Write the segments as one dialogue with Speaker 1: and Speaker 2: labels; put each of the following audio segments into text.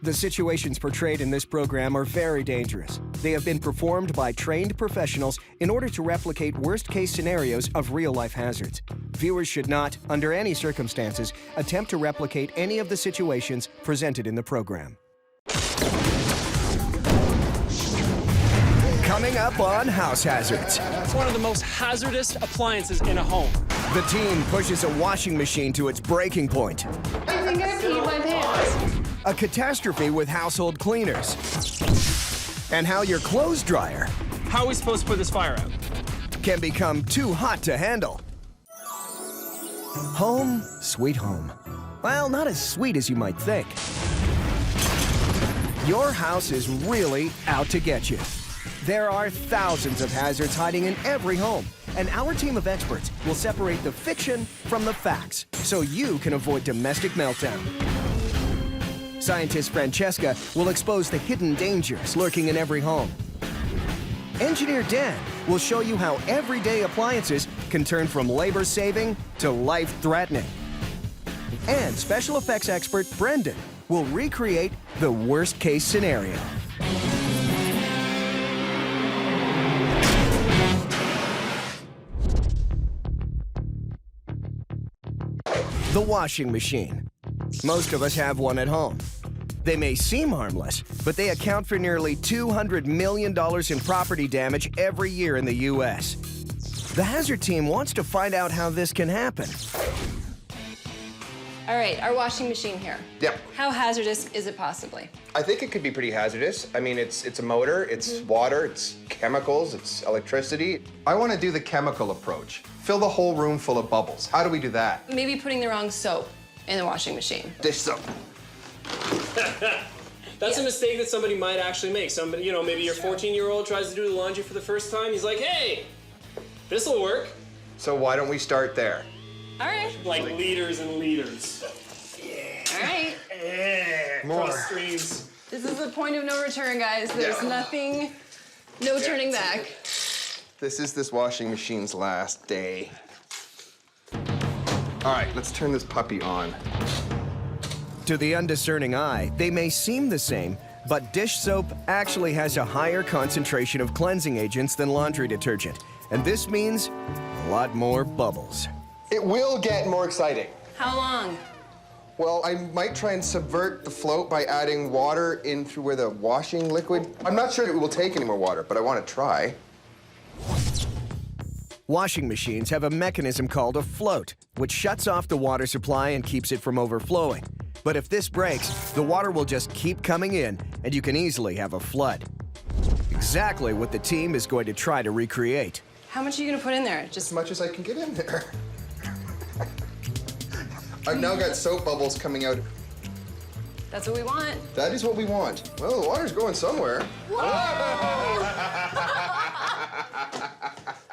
Speaker 1: The situations portrayed in this program are very dangerous. They have been performed by trained professionals in order to replicate worst-case scenarios of real-life hazards. Viewers should not, under any circumstances, attempt to replicate any of the situations presented in the program. Coming up on House Hazards.
Speaker 2: It's one of the most hazardous appliances in a home.
Speaker 1: The team pushes a washing machine to its breaking point.
Speaker 3: I think I peed my pants.
Speaker 1: A catastrophe with household cleaners. And how your clothes dryer
Speaker 2: How are we supposed to put this fire out?
Speaker 1: can become too hot to handle. Home, sweet home. Well, not as sweet as you might think. Your house is really out to get you. There are thousands of hazards hiding in every home, and our team of experts will separate the fiction from the facts so you can avoid domestic meltdown. Scientist Francesca will expose the hidden dangers lurking in every home. Engineer Dan will show you how everyday appliances can turn from labor-saving to life-threatening. And special effects expert Brendan will recreate the worst-case scenario. The washing machine. Most of us have one at home. They may seem harmless, but they account for nearly $200 million in property damage every year in the U.S. The Hazard team wants to find out how this can happen.
Speaker 3: All right, our washing machine here.
Speaker 4: Yep.
Speaker 3: How hazardous is it possibly?
Speaker 4: I think it could be pretty hazardous. I mean, it's a motor, it's water, it's chemicals, it's electricity. I want to do the chemical approach. Fill the whole room full of bubbles. How do we do that?
Speaker 3: Maybe putting the wrong soap in the washing machine.
Speaker 4: Dish soap.
Speaker 2: That's a mistake that somebody might actually make. Somebody, maybe your 14-year-old tries to do the laundry for the first time. He's like, hey, this'll work.
Speaker 4: So why don't we start there?
Speaker 3: All right.
Speaker 2: Like liters and liters.
Speaker 3: All right.
Speaker 4: More.
Speaker 2: Cross streams.
Speaker 3: This is the point of no return, guys. There's nothing, no turning back.
Speaker 4: This is this washing machine's last day. All right, let's turn this puppy on.
Speaker 1: To the undiscerning eye, they may seem the same, but dish soap actually has a higher concentration of cleansing agents than laundry detergent, and this means a lot more bubbles.
Speaker 4: It will get more exciting.
Speaker 3: How long?
Speaker 4: Well, I might try and subvert the float by adding water in through where the washing liquid. I'm not sure it will take any more water, but I want to try.
Speaker 1: Washing machines have a mechanism called a float, which shuts off the water supply and keeps it from overflowing. But if this breaks, the water will just keep coming in, and you can easily have a flood. Exactly what the team is going to try to recreate.
Speaker 3: How much are you gonna put in there? Just
Speaker 4: As much as I can get in there. I've now got soap bubbles coming out.
Speaker 3: that's what we want.
Speaker 4: That is what we want. Well, the water's going somewhere.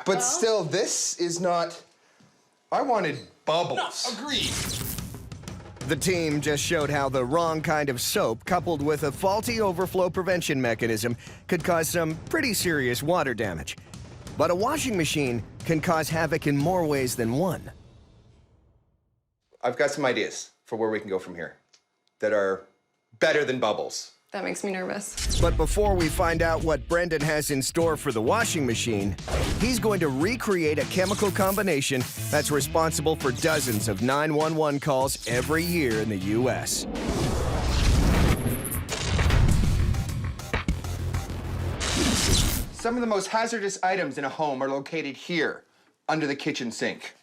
Speaker 4: But still, this is not... I wanted bubbles.
Speaker 2: Agreed.
Speaker 1: The team just showed how the wrong kind of soap, coupled with a faulty overflow prevention mechanism, could cause some pretty serious water damage. But a washing machine can cause havoc in more ways than one.
Speaker 4: I've got some ideas for where we can go from here that are better than bubbles.
Speaker 3: That makes me nervous.
Speaker 1: But before we find out what Brendan has in store for the washing machine, he's going to recreate a chemical combination that's responsible for dozens of 911 calls every year in the U.S.
Speaker 4: Some of the most hazardous items in a home are located here, under the kitchen sink.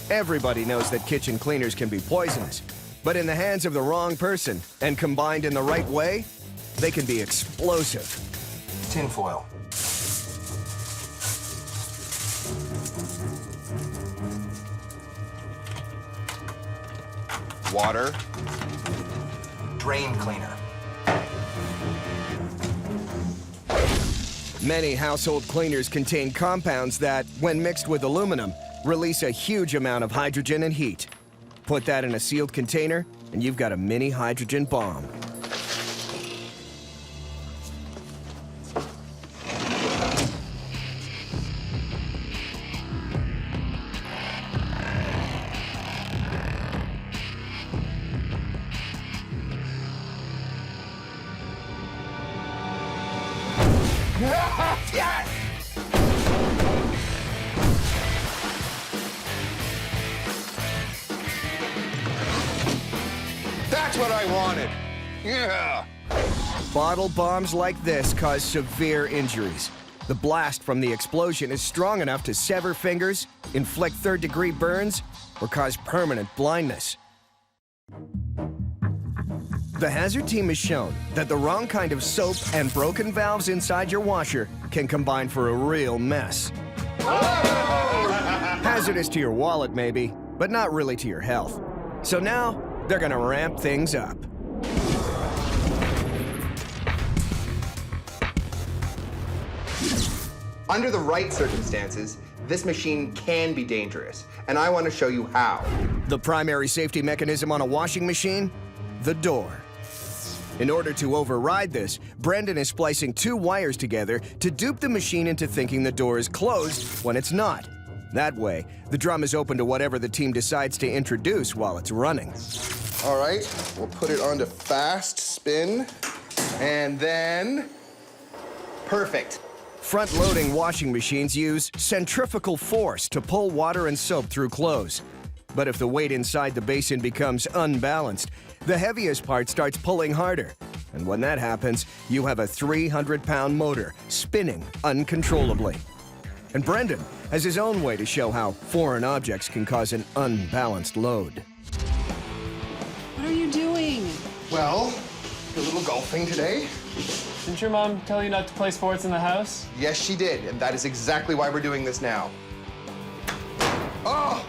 Speaker 1: Everybody knows that kitchen cleaners can be poisonous, but in the hands of the wrong person and combined in the right way, they can be explosive.
Speaker 4: Tinfoil. Water. Drain cleaner.
Speaker 1: Many household cleaners contain compounds that, when mixed with aluminum, release a huge amount of hydrogen and heat. Put that in a sealed container, and you've got a mini hydrogen bomb.
Speaker 4: Yes! That's what I wanted. Yeah.
Speaker 1: Bottle bombs like this cause severe injuries. The blast from the explosion is strong enough to sever fingers, inflict third-degree burns, or cause permanent blindness. The hazard team has shown that the wrong kind of soap and broken valves inside your washer can combine for a real mess. Hazardous to your wallet, maybe, but not really to your health. So now, they're gonna ramp things up.
Speaker 4: Under the right circumstances, this machine can be dangerous, and I want to show you how.
Speaker 1: The primary safety mechanism on a washing machine? The door. In order to override this, Brendan is splicing two wires together to dupe the machine into thinking the door is closed when it's not. That way, the drum is open to whatever the team decides to introduce while it's running.
Speaker 4: All right, we'll put it onto fast spin, and then... Perfect.
Speaker 1: Front-loading washing machines use centrifugal force to pull water and soap through clothes. But if the weight inside the basin becomes unbalanced, the heaviest part starts pulling harder. And when that happens, you have a 300-pound motor spinning uncontrollably. And Brendan has his own way to show how foreign objects can cause an unbalanced load.
Speaker 3: What are you doing?
Speaker 4: Well, a little golfing today.
Speaker 2: Didn't your mom tell you not to play sports in the house?
Speaker 4: Yes, she did, and that is exactly why we're doing this now. Oh!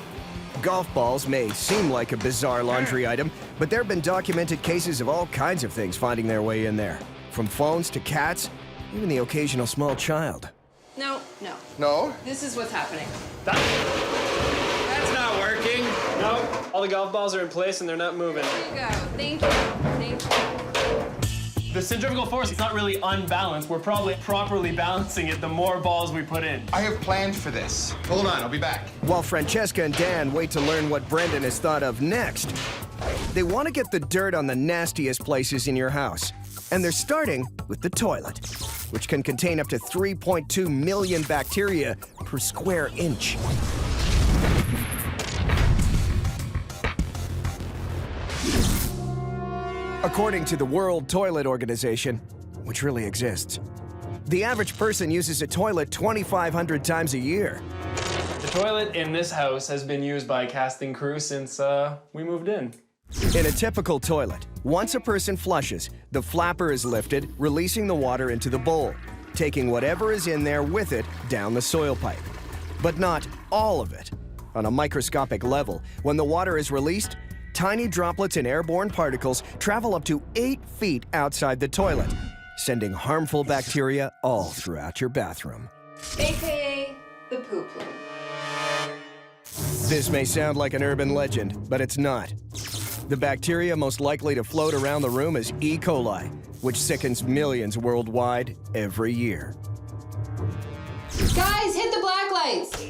Speaker 1: Golf balls may seem like a bizarre laundry item, but there have been documented cases of all kinds of things finding their way in there. From phones to cats, even the occasional small child.
Speaker 3: No, no.
Speaker 4: No?
Speaker 3: This is what's happening.
Speaker 2: That's not working. No, all the golf balls are in place and they're not moving.
Speaker 3: There you go. Thank you. Thank you.
Speaker 2: The centrifugal force is not really unbalanced. We're probably properly balancing it the more balls we put in.
Speaker 4: I have planned for this. Hold on, I'll be back.
Speaker 1: While Francesca and Dan wait to learn what Brendan has thought of next, they want to get the dirt on the nastiest places in your house. And they're starting with the toilet, which can contain up to 3.2 million bacteria per square inch. According to the World Toilet Organization, which really exists, the average person uses a toilet 2,500 times a year.
Speaker 2: The toilet in this house has been used by a casting crew since we moved in.
Speaker 1: In a typical toilet, once a person flushes, the flapper is lifted, releasing the water into the bowl, taking whatever is in there with it down the soil pipe. But not all of it. On a microscopic level, when the water is released, tiny droplets and airborne particles travel up to 8 feet outside the toilet, sending harmful bacteria all throughout your bathroom.
Speaker 3: AKA the poop plume.
Speaker 1: This may sound like an urban legend, but it's not. The bacteria most likely to float around the room is E. coli, which sickens millions worldwide every year.
Speaker 3: Guys, hit the black lights.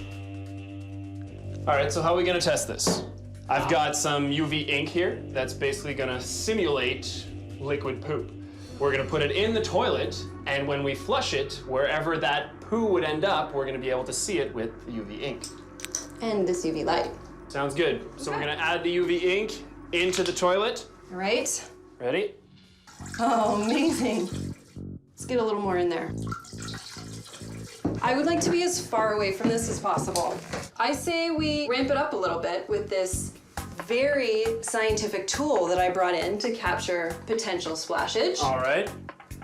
Speaker 2: All right, so how are we gonna test this? I've got some UV ink here that's basically gonna simulate liquid poop. We're gonna put it in the toilet, and when we flush it, wherever that poo would end up, we're gonna be able to see it with the UV ink.
Speaker 3: And this UV light.
Speaker 2: Sounds good. So we're gonna add the UV ink into the toilet.
Speaker 3: All right.
Speaker 2: Ready?
Speaker 3: Oh, amazing. Let's get a little more in there. I would like to be as far away from this as possible. I say we ramp it up a little bit with this very scientific tool that I brought in to capture potential splashage.
Speaker 2: All right.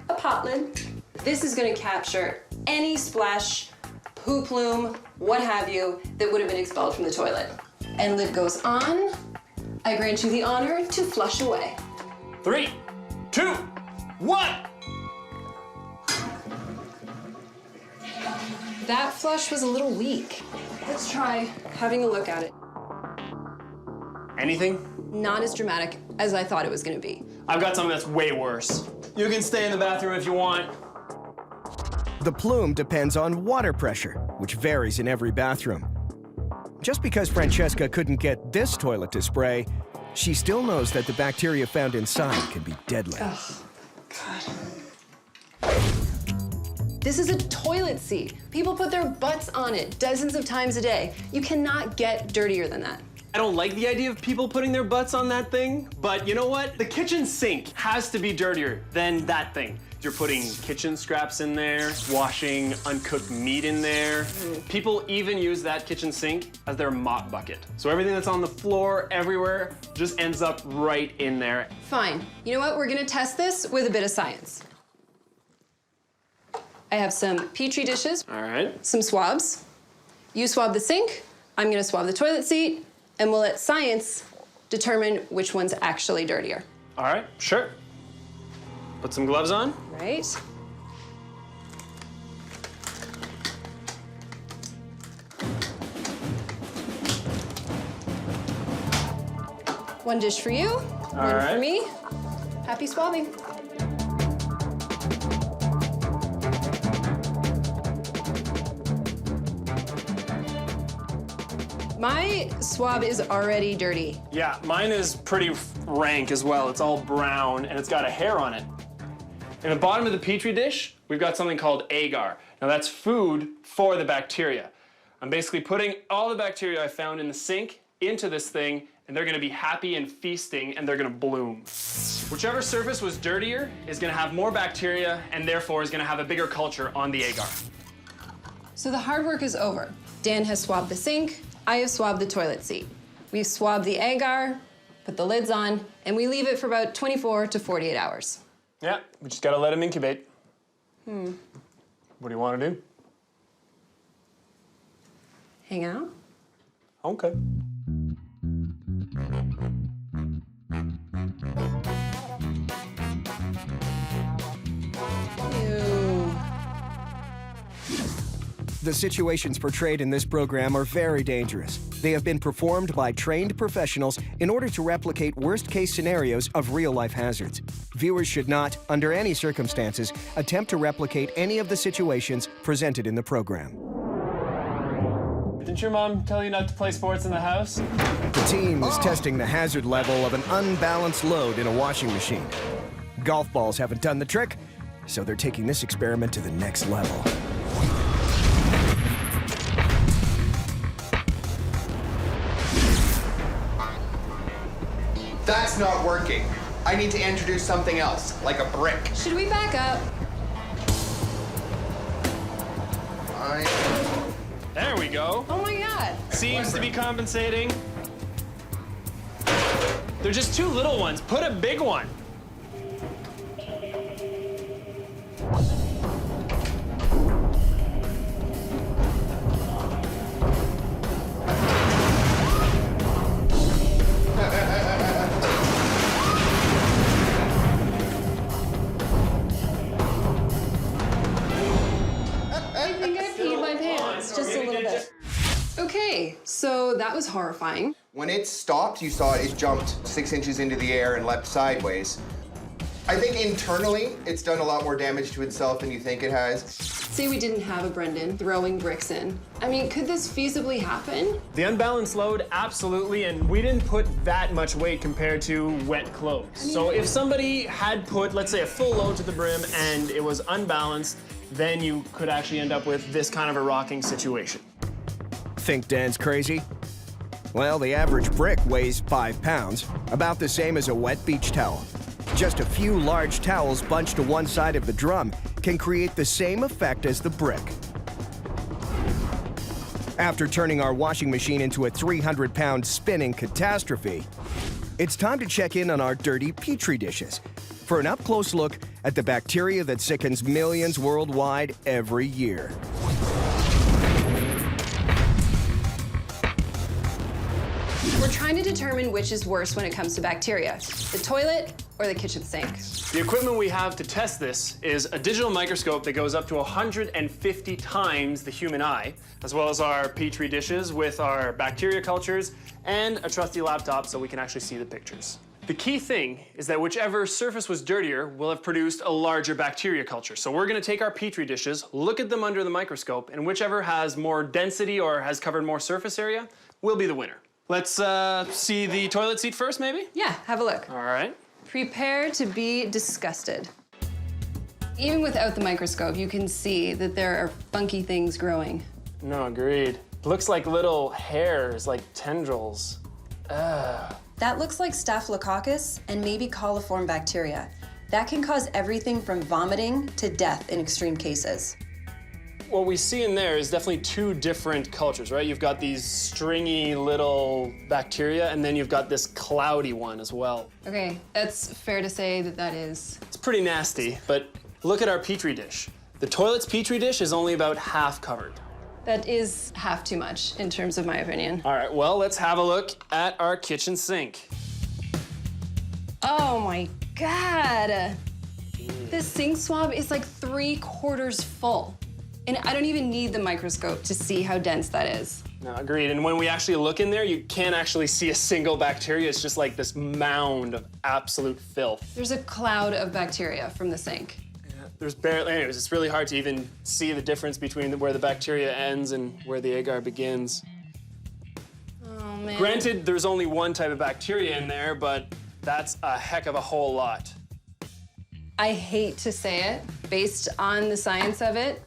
Speaker 3: A pot lid. This is gonna capture any splash, poo plume, what have you, that would have been expelled from the toilet. And lid goes on. I grant you the honor to flush away.
Speaker 2: 3, 2, 1.
Speaker 3: That flush was a little weak. Let's try having a look at it.
Speaker 2: Anything?
Speaker 3: Not as dramatic as I thought it was gonna be.
Speaker 2: I've got something that's way worse. You can stay in the bathroom if you want.
Speaker 1: The plume depends on water pressure, which varies in every bathroom. Just because Francesca couldn't get this toilet to spray, she still knows that the bacteria found inside can be deadly.
Speaker 3: Oh, God. This is a toilet seat. People put their butts on it dozens of times a day. You cannot get dirtier than that.
Speaker 2: I don't like the idea of people putting their butts on that thing, but you know what? The kitchen sink has to be dirtier than that thing. You're putting kitchen scraps in there, washing uncooked meat in there. People even use that kitchen sink as their mop bucket. So everything that's on the floor, everywhere, just ends up right in there.
Speaker 3: Fine. You know what? We're gonna test this with a bit of science. I have some Petri dishes,
Speaker 2: All right.
Speaker 3: some swabs. You swab the sink, I'm gonna swab the toilet seat, and we'll let science determine which one's actually dirtier.
Speaker 2: All right, sure. Put some gloves on.
Speaker 3: Right? One dish for you, one
Speaker 2: right.
Speaker 3: for me. Happy swabbing. My swab is already dirty.
Speaker 2: Yeah, mine is pretty rank as well. It's all brown and it's got a hair on it. In the bottom of the Petri dish, we've got something called agar. Now that's food for the bacteria. I'm basically putting all the bacteria I found in the sink into this thing, and they're gonna be happy and feasting, and they're gonna bloom. Whichever surface was dirtier is gonna have more bacteria, and therefore is gonna have a bigger culture on the agar.
Speaker 3: So the hard work is over. Dan has swabbed the sink, I have swabbed the toilet seat. We've swabbed the agar, put the lids on, and we leave it for about 24 to 48 hours.
Speaker 2: Yeah, we just gotta let them incubate. What do you wanna do?
Speaker 3: Hang out.
Speaker 2: Okay.
Speaker 3: Ew.
Speaker 1: The situations portrayed in this program are very dangerous. They have been performed by trained professionals in order to replicate worst-case scenarios of real-life hazards. Viewers should not, under any circumstances, attempt to replicate any of the situations presented in the program.
Speaker 2: Didn't your mom tell you not to play sports in the house?
Speaker 1: The team is testing the hazard level of an unbalanced load in a washing machine. Golf balls haven't done the trick, so they're taking this experiment to the next level.
Speaker 4: That's not working. I need to introduce something else, like a brick.
Speaker 3: Should we back up?
Speaker 4: Fine.
Speaker 2: There we go.
Speaker 3: Oh my God.
Speaker 2: Seems to be compensating. They're just two little ones. Put a big one.
Speaker 3: I think I peed my pants just a little bit. Okay, so that was horrifying.
Speaker 4: When it stopped, you saw it jumped 6 inches into the air and leapt sideways. I think internally, it's done a lot more damage to itself than you think it has.
Speaker 3: Say we didn't have a Brendan throwing bricks in. I mean, could this feasibly happen?
Speaker 2: The unbalanced load, absolutely, and we didn't put that much weight compared to wet clothes. So if somebody had put, let's say, a full load to the brim and it was unbalanced, then you could actually end up with this kind of a rocking situation.
Speaker 1: Think Dan's crazy? Well, the average brick weighs 5 pounds, about the same as a wet beach towel. Just a few large towels bunched to one side of the drum can create the same effect as the brick. After turning our washing machine into a 300-pound spinning catastrophe, it's time to check in on our dirty Petri dishes for an up-close look at the bacteria that sickens millions worldwide every year.
Speaker 3: We're trying to determine which is worse when it comes to bacteria, the toilet or the kitchen sink.
Speaker 2: The equipment we have to test this is a digital microscope that goes up to 150 times the human eye, as well as our Petri dishes with our bacteria cultures, and a trusty laptop so we can actually see the pictures. The key thing is that whichever surface was dirtier will have produced a larger bacteria culture. So we're gonna take our Petri dishes, look at them under the microscope, and whichever has more density or has covered more surface area will be the winner. Let's see the toilet seat first, maybe?
Speaker 3: Yeah, have a look.
Speaker 2: All right.
Speaker 3: Prepare to be disgusted. Even without the microscope, you can see that there are funky things growing.
Speaker 2: No, agreed. Looks like little hairs, like tendrils. Ugh.
Speaker 3: That looks like Staphylococcus and maybe coliform bacteria. That can cause everything from vomiting to death in extreme cases.
Speaker 2: What we see in there is definitely two different cultures, right? You've got these stringy little bacteria, and then you've got this cloudy one as well.
Speaker 3: Okay, that's fair to say that that is.
Speaker 2: It's pretty nasty, but look at our Petri dish. The toilet's Petri dish is only about half covered.
Speaker 3: That is half too much, in terms of my opinion.
Speaker 2: All right, well, let's have a look at our kitchen sink.
Speaker 3: Oh my God. This sink swab is like 3/4 full. And I don't even need the microscope to see how dense that is.
Speaker 2: No, agreed. And when we actually look in there, you can't actually see a single bacteria. It's just like this mound of absolute filth.
Speaker 3: There's a cloud of bacteria from the sink.
Speaker 2: There's barely, anyways, it's really hard to even see the difference between where the bacteria ends and where the agar begins.
Speaker 3: Oh, man.
Speaker 2: Granted, there's only one type of bacteria in there, but that's a heck of a whole lot.
Speaker 3: I hate to say it, based on the science of it,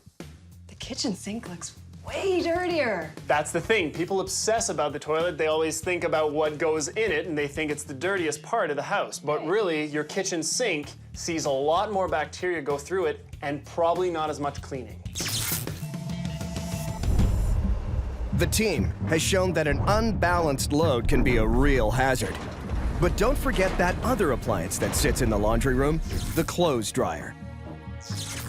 Speaker 3: the kitchen sink looks way dirtier.
Speaker 2: That's the thing. People obsess about the toilet. They always think about what goes in it, and they think it's the dirtiest part of the house. But really, your kitchen sink sees a lot more bacteria go through it, and probably not as much cleaning.
Speaker 1: The team has shown that an unbalanced load can be a real hazard. But don't forget that other appliance that sits in the laundry room, the clothes dryer.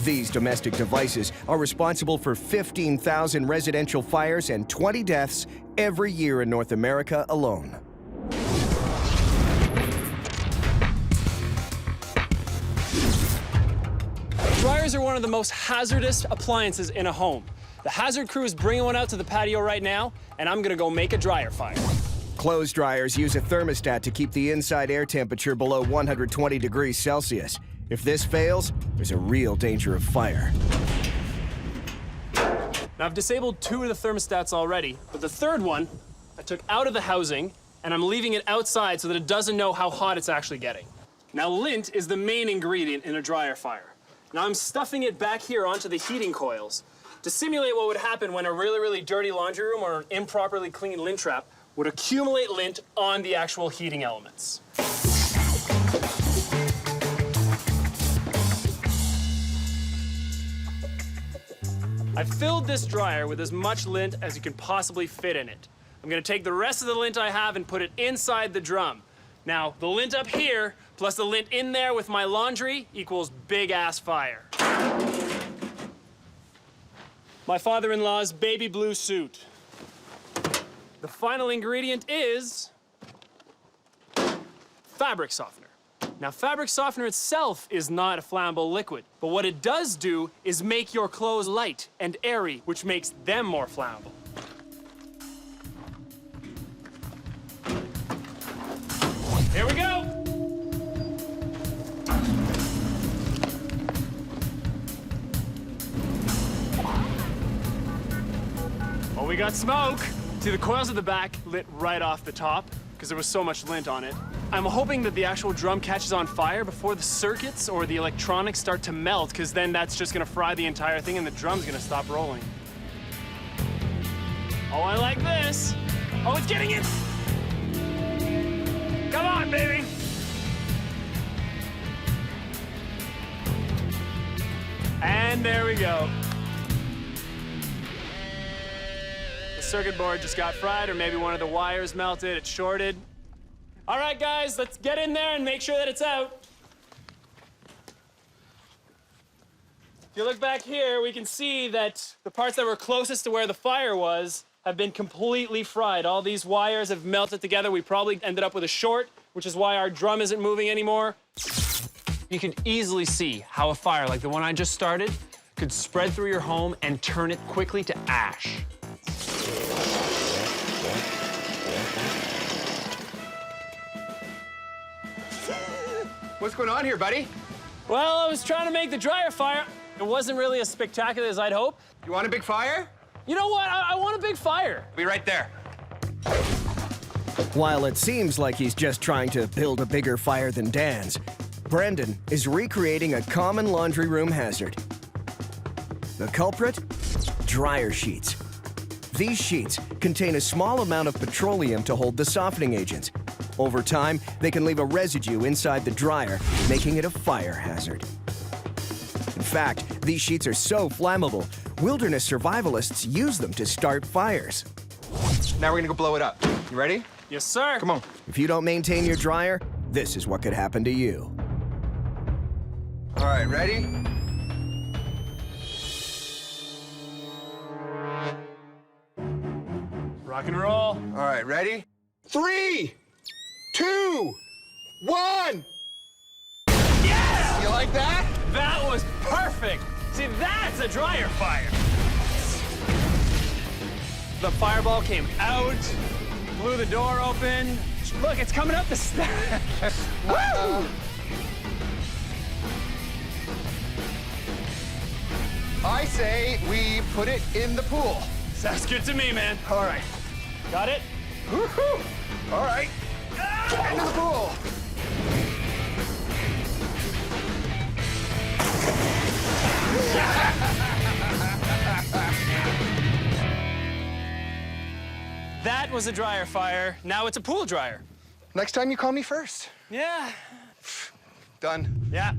Speaker 1: These domestic devices are responsible for 15,000 residential fires and 20 deaths every year in North America alone.
Speaker 2: Dryers are one of the most hazardous appliances in a home. The hazard crew is bringing one out to the patio right now, and I'm gonna go make a dryer fire.
Speaker 1: Clothes dryers use a thermostat to keep the inside air temperature below 120 degrees Celsius. If this fails, there's a real danger of fire.
Speaker 2: Now, I've disabled 2 of the thermostats already, but the third one I took out of the housing, and I'm leaving it outside so that it doesn't know how hot it's actually getting. Now, lint is the main ingredient in a dryer fire. Now, I'm stuffing it back here onto the heating coils to simulate what would happen when a really, really dirty laundry room or an improperly cleaned lint trap would accumulate lint on the actual heating elements. I filled this dryer with as much lint as you can possibly fit in it. I'm gonna take the rest of the lint I have and put it inside the drum. Now, the lint up here plus the lint in there with my laundry equals big-ass fire. My father-in-law's baby blue suit. The final ingredient is fabric softener. Now, fabric softener itself is not a flammable liquid, but what it does do is make your clothes light and airy, which makes them more flammable. Here we go! Oh, we got smoke! See, the coils at the back lit right off the top because there was so much lint on it. I'm hoping that the actual drum catches on fire before the circuits or the electronics start to melt, because then that's just gonna fry the entire thing and the drum's gonna stop rolling. Oh, I like this. Oh, it's getting it! Come on, baby! And there we go. The circuit board just got fried, or maybe one of the wires melted, it shorted. All right, guys, let's get in there and make sure that it's out. If you look back here, we can see that the parts that were closest to where the fire was have been completely fried. All these wires have melted together. We probably ended up with a short, which is why our drum isn't moving anymore. You can easily see how a fire like the one I just started could spread through your home and turn it quickly to ash.
Speaker 4: What's going on here, buddy?
Speaker 2: Well, I was trying to make the dryer fire. It wasn't really as spectacular as I'd hoped.
Speaker 4: You want a big fire?
Speaker 2: You know what? I want a big fire.
Speaker 4: Be right there.
Speaker 1: While it seems like he's just trying to build a bigger fire than Dan's, Brendan is recreating a common laundry room hazard. The culprit? Dryer sheets. These sheets contain a small amount of petroleum to hold the softening agents. Over time, they can leave a residue inside the dryer, making it a fire hazard. In fact, these sheets are so flammable, wilderness survivalists use them to start fires.
Speaker 4: Now we're gonna go blow it up. You ready?
Speaker 2: Yes, sir.
Speaker 4: Come on.
Speaker 1: If you don't maintain your dryer, this is what could happen to you.
Speaker 4: All right, ready?
Speaker 2: Rock and roll.
Speaker 4: All right, ready? 3, 2, 1.
Speaker 2: Yeah!
Speaker 4: You like that?
Speaker 2: That was perfect. See, that's a dryer fire. The fireball came out, blew the door open. Look, it's coming up the stairs. Woo!
Speaker 4: I say we put it in the pool.
Speaker 2: Sounds good to me, man.
Speaker 4: All right.
Speaker 2: Got it?
Speaker 4: Woohoo! All right. Into the pool.
Speaker 2: That was a dryer fire. Now it's a pool dryer.
Speaker 4: Next time you call me first.
Speaker 2: Yeah.
Speaker 4: Done.
Speaker 2: Yeah.